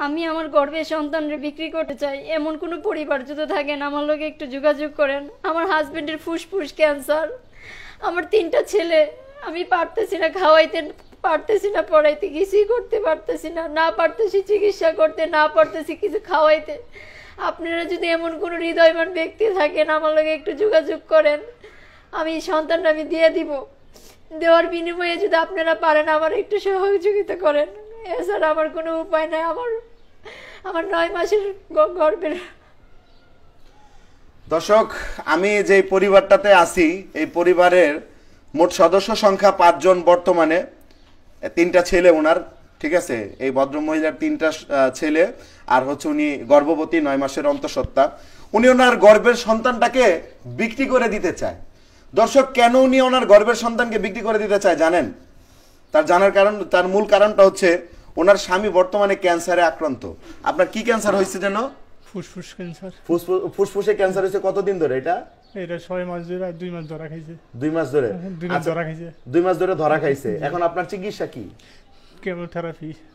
আমি আমার গর্ভের সন্তানরে বিক্রি করতে চাই, এমন কোনো পরিবার যদি থাকেন আমার লগে একটু যোগাযোগ করেন। আমার হাজবেন্ডের ফুসফুস ক্যান্সার, আমার 3টা ছেলে, আমি পারতেছি না খাওয়াইতে, পারতেছি না পড়াইতে, কিছুই করতে পারতেছি না, না পারতেছি চিকিৎসা করতে, না পারতেছি কিছু খাওয়াইতে। আপনারা যদি এমন কোনো হৃদয়বান ব্যক্তি থাকেন আমার লগে একটু যোগাযোগ করেন, আমি সন্তানটা আমি দিয়ে দিব। দেওয়ার বিনিময়ে যদি আপনারা পারেন আমার একটু সহযোগিতা করেন, এছাড়া আমার কোনো উপায় নাই। আমার 9 মাসের গর্ভের। দর্শক, আমি যে পরিবারটাতে আছি এই পরিবারের মোট সদস্য সংখ্যা 5 জন বর্তমানে। 3টা ছেলে ওনার, ঠিক আছে, এই ভদ্র মহিলার 3টা ছেলে, আর হচ্ছে উনি গর্ভবতী 9 মাসের অন্তঃসত্ত্বা। উনি ওনার গর্ভের সন্তানটাকে বিক্রি করে দিতে চায়। দর্শক, কেন উনি ওনার গর্ভের সন্তানকে বিক্রি করে দিতে চায় জানেন? তার মূল কারণটা হচ্ছে ওনার স্বামী বর্তমানে ক্যান্সারে আক্রান্ত। আপনার কি ক্যান্সার হয়েছে যেন? ফুসফুস ক্যান্সার। ফুসফুসে ক্যান্সার হয়েছে কতদিন ধরে? এটা 6 মাস ধরে, 2 মাস ধরা খাইছে। 2 মাস ধরে? 2 মাস ধরা খাইছে। 2 মাস ধরে ধরা খাইছে। এখন আপনার চিকিৎসা কি?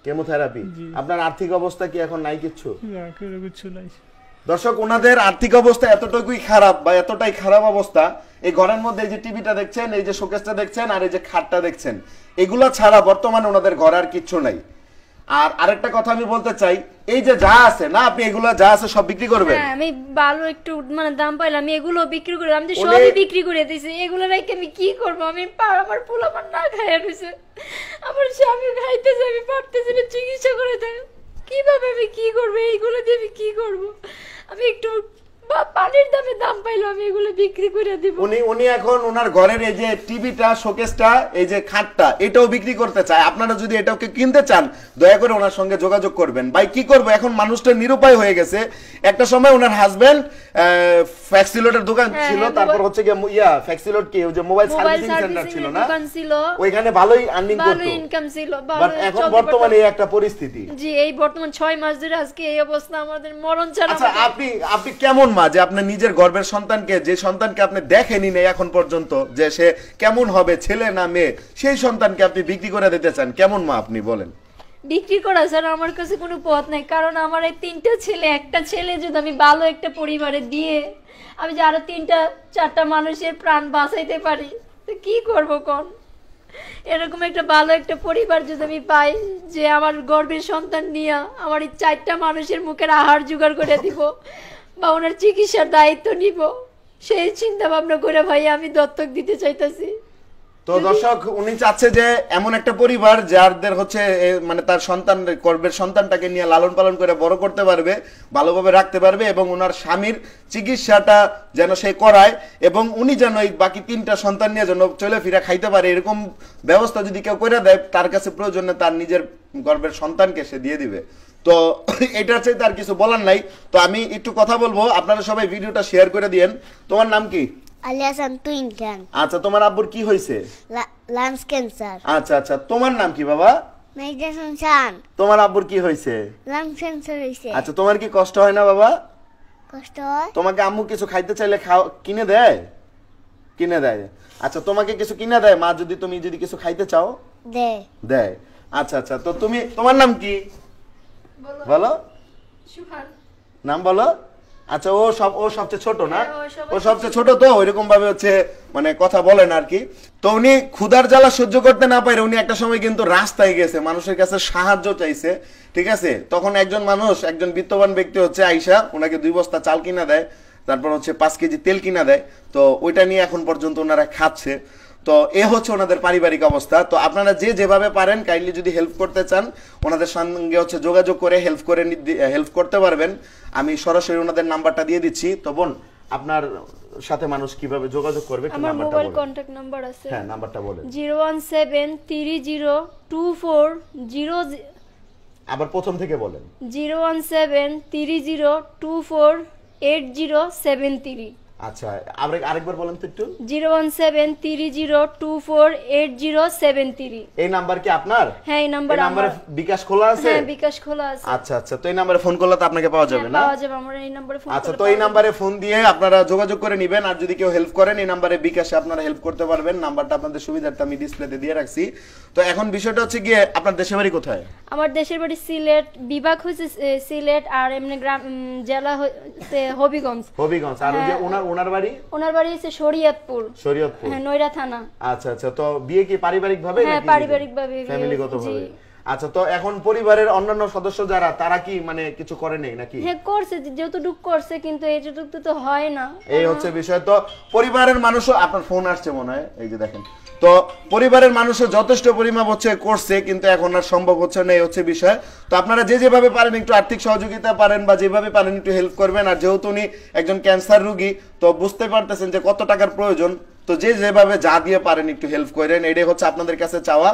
কেমোথেরাপি। আপনার আর্থিক অবস্থা কি এখন নাই কিচ্ছু? না, কিছু নাই। দর্শক, ওনাদের আর্থিক অবস্থা এতটুকুই খারাপ বা এতটাই খারাপ অবস্থা, এই ঘরের মধ্যে এই যে টিভিটা দেখছেন, এই যে শোকেসটা দেখছেন, আর এই যে খাটটা দেখছেন, এগুলা ছাড়া বর্তমানে ওনাদের ঘরে আর কিচ্ছু নাই। আর আরেকটা কথা আমি বলতে চাই, এই যে যা আছে না, আপনি এগুলা যা আছে সব বিক্রি করবেন? হ্যাঁ, আমি ভালো একটু দাম পাইলাম, আমি এগুলো বিক্রি করে, আমি তো সবই বিক্রি করে দিয়েছি। এগুলো রেখে আমি কি করবো? আমার পোলাপান না খাইয়া রয়েছে, আমার স্বামী খাইতেছে, আমি পারতেছি না চিকিৎসা করে দেয়। কিভাবে আমি কি করবো? এইগুলো দিয়ে আমি কি করবো? আমি একটু পানির দাম পাইলো, আমি এগুলো বিক্রি করে দিব। উনি এখন ওনার ঘরের এই যে টিভিটা, শোকেসটা, এই যে খাটটা, এটাও বিক্রি করতে চায়। আপনারা যদি এটাকে কিনতে চান দয়া করে ওনার সঙ্গে যোগাযোগ করবেন। ভাই কি করবো, এখন মানুষটা নিরুপায় হয়ে গেছে। একটা সময় ওনার হাজবেন্ড ফ্যাক্সিলোটের দোকান ছিল, তারপর হচ্ছে কি ফ্যাক্সিলোট কি ওই যে মোবাইল সার্ভিসিং সেন্টার ছিল না, ওইখানে ভালোই আর্নিং করতো, ভালো ইনকাম ছিল। বাট এখন বর্তমানে এই একটা পরিস্থিতি। জি, এই বর্তমান 6 মাস ধরে আজকে এই অবস্থা, আমাদের মরণ ছাড়া। আচ্ছা, আপনি কেমন মা যে আপনি নিজের গর্ভের সন্তানকে, যে সন্তানকে আপনি দেখেনি না এখন পর্যন্ত, যে সে কেমন হবে, ছেলে না মেয়ে, সেই সন্তানকে আপনি বিক্রি করে দিতে চান, কেমন মা আপনি বলেন? বিক্রি করা স্যার আমার কাছে কোনো পথ নাই, কারণ আমার এই 3টা ছেলে, একটা ছেলে যদি আমি ভালো একটা পরিবারে দিয়ে আমি যে আরো 3-4টা মানুষের প্রাণ বাঁচাইতে পারি, তো কি করবো কোন? এরকম একটা ভালো একটা পরিবার যদি আমি পাই, যে আমার গর্ভের সন্তান নিয়ে আমার এই 4টা মানুষের মুখের আহার জোগাড় করে দিব বা ওনার চিকিৎসার দায়িত্ব নিব, সেই চিন্তা ভাবনা করে ভাই আমি দত্তক দিতে চাইতেছি। তো দর্শক, উনি চাচ্ছে যে এমন একটা পরিবার যাদের হচ্ছে মানে তার গর্ভের সন্তানটাকে নিয়ে লালন পালন করে বড় করতে পারবে, ভালোভাবে রাখতে পারবে, এবং ওনার স্বামীর চিকিৎসাটা যেন সে করায়, এবং উনি যেন এই বাকি 3টা সন্তান নিয়ে যেন চলে ফিরে খাইতে পারে, এরকম ব্যবস্থা যদি কেউ করে দেয়, তার কাছে প্রয়োজনে তার নিজের গর্ভের সন্তানকে সে দিয়ে দিবে। তো এটার চাইতে আর কিছু বলার নাই। তো আমি একটু কথা বলবো, আপনারা সবাই ভিডিওটা শেয়ার করে দিয়েন। তোমার নাম কি? আলিয়াসান তুইন খান। আচ্ছা, তোমার আব্বুর কি হয়েছে? Lungs cancer. আচ্ছা, তোমার নাম কি বাবা? মেডিটেশন শান। তোমার আব্বুর কি হয়েছে? লাংস ক্যান্সার হইছে। আচ্ছা, তোমার কি কষ্ট হয় না বাবা? কষ্ট হয়। তোমাকে আম্মু কিছু খাইতে চাইলে কিনে দেয়? কিনে দেয়। আচ্ছা, তোমাকে কিছু কিনে দেয় মা, তুমি যদি কিছু খাইতে চাও? দেয়। আচ্ছা, তো তোমার নাম কি বলো? সুহান। নাম বলো। আচ্ছা, ও সবচেয়ে ছোট না? ও সবচেয়ে ছোট, তো ওইরকম ভাবে হচ্ছে মানে কথা বলেন আর কি। তো উনি ক্ষুধার জ্বালা সহ্য করতে না পারে উনি একটা সময় কিন্তু রাস্তায় গেছে, মানুষের কাছে সাহায্য চাইছে, ঠিক আছে? তখন একজন বিত্তবান ব্যক্তি হচ্ছে আইসা ওনাকে 2 বস্তা চাল কিনা দেয়, তারপর হচ্ছে 5 কেজি তেল কিনা দেয়। তো ওইটা নিয়ে এখন পর্যন্ত ওনারা খাচ্ছে। তো এ হচ্ছে ওনাদের পারিবারিক অবস্থা। তো আপনারা যেভাবে পারেন কাইন্ডলি যদি হেল্প করতে চান ওনাদের সঙ্গে হচ্ছে যোগাযোগ করে হেল্প করতে পারবেন। আমি সরাসরি ওনাদের নাম্বারটা দিয়ে দিচ্ছি। তো বোন, আপনার সাথে মানুষ কিভাবে যোগাযোগ করবে? আমার মোবাইল কন্টাক্ট নাম্বার আছে। হ্যাঁ, নাম্বারটা বলেন। 0173024 আবার প্রথম থেকে বলেন। 01730248073। আচ্ছা আরেকবার বলেন তো একটু। 01730248073। এই নাম্বার কি আপনার? হ্যাঁ, এই নাম্বার নাম্বারে আমার। বিকাশ খোলা আছে? হ্যাঁ, বিকাশ খোলা আছে। আচ্ছা আচ্ছা, তো এই নাম্বারে ফোন করলে তো আপনাকে পাওয়া যাবে হ্যাঁ, না? পাওয়া যাবে, আমরা এই নম্বরে ফোন আচ্ছা, করলে তো এই নাম্বারে ফোন দিয়ে আপনারা যোগাযোগ করে নেবেন। আর যদি কেউ হেল্প করেন, এই নাম্বারে বিকাশে আপনারা হেল্প করতে পারবেন। নাম্বারটা আপনাদের সুবিধার্থে আমি ডিসপ্লেতে দিয়ে রাখছি। তো এখন বিষয়টা হচ্ছে গিয়ে, আপনার দেশের বাড়ি কোথায়? আমার দেশের বাড়ি সিলেট, বিভাগ হচ্ছে সিলেট, আর এমনি গ্রাম জেলা হচ্ছে হবিগঞ্জ। হবিগঞ্জ। আর ওই যে ওনার বাড়ি? ওনার বাড়ি হচ্ছে শরীয়তপুর। শরীয়তপুর। হ্যাঁ, নয়রা থানা। আচ্ছা আচ্ছা, তো বিয়ে কি পারিবারিক ভাবে? হ্যাঁ, পারিবারিক ভাবে, ফ্যামিলিগত জি। ভাবে। আচ্ছা, তো এখন পরিবারের অন্যান্য সদস্য যারা, তারা কি মানে কিছু করে নেই নাকি? হ্যাঁ, করছে, যতটুকু করছে, কিন্তু এইটুকু তো হয় না। এই হচ্ছে বিষয়। তো পরিবারের মানুষও, আপনার ফোন আসছে মনে হয়, এই যে দেখেন। তো পরিবারের মানুষও যথেষ্ট পরিমাপ হচ্ছে করছে, কিন্তু এখন আর সম্ভব হচ্ছে না, এই হচ্ছে বিষয়। তো আপনারা যে যেভাবে পারেন একটু আর্থিক সহযোগিতা পারেন বা যেভাবে পারেন একটু হেল্প করবেন। আর যেহেতু উনি একজন ক্যান্সার রোগী, তো বুঝতে পারতেছেন যে কত টাকার প্রয়োজন। তো যে যেভাবে যা দিয়ে পারেন একটু হেল্প করেন, এটাই হচ্ছে আপনাদের কাছে চাওয়া।